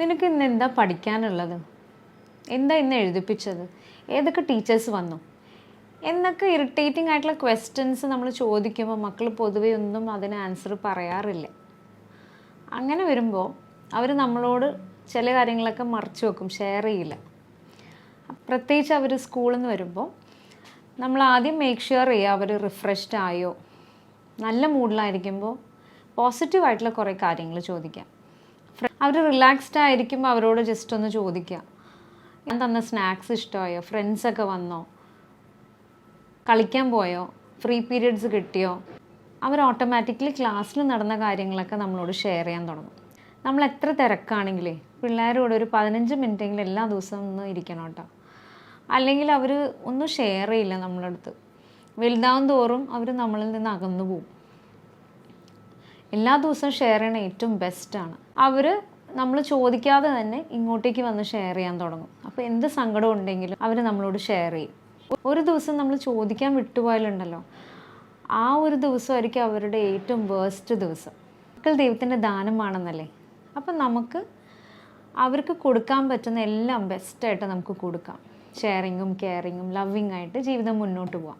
നിനക്ക് ഇന്ന് എന്താ പഠിക്കാനുള്ളത്, എന്താ ഇന്ന് എഴുതിപ്പിച്ചത്, ഏതൊക്കെ ടീച്ചേഴ്സ് വന്നു എന്നൊക്കെ ഇറിറ്റേറ്റിംഗ് ആയിട്ടുള്ള ക്വസ്റ്റ്യൻസ് നമ്മൾ ചോദിക്കുമ്പോൾ മക്കൾ പൊതുവെ ഒന്നും അതിന് ആൻസർ പറയാറില്ല. അങ്ങനെ വരുമ്പോൾ അവർ നമ്മളോട് ചില കാര്യങ്ങളൊക്കെ മറച്ചു വെക്കും, ഷെയർ ചെയ്യില്ല. പ്രത്യേകിച്ച് അവർ സ്കൂളിൽ നിന്ന് വരുമ്പോൾ നമ്മൾ ആദ്യം മേക്ക് ഷുവർ ചെയ്യുക അവർ റിഫ്രഷ്ഡ് ആയോ. നല്ല മൂഡിലായിരിക്കുമ്പോൾ പോസിറ്റീവായിട്ടുള്ള കുറേ കാര്യങ്ങൾ ചോദിക്കാം. അവർ റിലാക്സ്ഡ് ആയിരിക്കുമ്പോൾ അവരോട് ജസ്റ്റ് ഒന്ന് ചോദിക്കുക, ഞാൻ തന്ന സ്നാക്സ് ഇഷ്ടമായോ, ഫ്രണ്ട്സൊക്കെ വന്നോ, കളിക്കാൻ പോയോ, ഫ്രീ പീരിയഡ്സ് കിട്ടിയോ. അവർ ഓട്ടോമാറ്റിക്കലി ക്ലാസ്സിൽ നടന്ന കാര്യങ്ങളൊക്കെ നമ്മളോട് ഷെയർ ചെയ്യാൻ തുടങ്ങും. നമ്മൾ എത്ര തിരക്കാണെങ്കിലേ പിള്ളേരോട് ഒരു 15 മിനിറ്റെങ്കിലും എല്ലാ ദിവസവും ഒന്ന് ഇരിക്കണം കേട്ടോ. അല്ലെങ്കിൽ അവർ ഒന്നും ഷെയർ ചെയ്യില്ല നമ്മളെ അടുത്ത്. വലുതാവും തോറും അവർ നമ്മളിൽ നിന്ന് അകന്നു പോവും. എല്ലാ ദിവസവും ഷെയർ ചെയ്യണ ഏറ്റവും ബെസ്റ്റാണ്. അവർ നമ്മൾ ചോദിക്കാതെ തന്നെ ഇങ്ങോട്ടേക്ക് വന്ന് ഷെയർ ചെയ്യാൻ തുടങ്ങും. അപ്പോൾ എന്ത് സങ്കടം ഉണ്ടെങ്കിലും അവർ നമ്മളോട് ഷെയർ ചെയ്യും. ഒരു ദിവസം നമ്മൾ ചോദിക്കാൻ വിട്ടുപോയാലുണ്ടല്ലോ, ആ ഒരു ദിവസമായിരിക്കും അവരുടെ ഏറ്റവും വേസ്റ്റ് ദിവസം. മക്കൾ ദൈവത്തിൻ്റെ ദാനമാണെന്നല്ലേ. അപ്പം നമുക്ക് അവർക്ക് കൊടുക്കാൻ പറ്റുന്ന എല്ലാം ബെസ്റ്റായിട്ട് നമുക്ക് കൊടുക്കാം. ഷെയറിങ്ങും കെയറിങ്ങും ലവിങ് ആയിട്ട് ജീവിതം മുന്നോട്ട് പോവാം.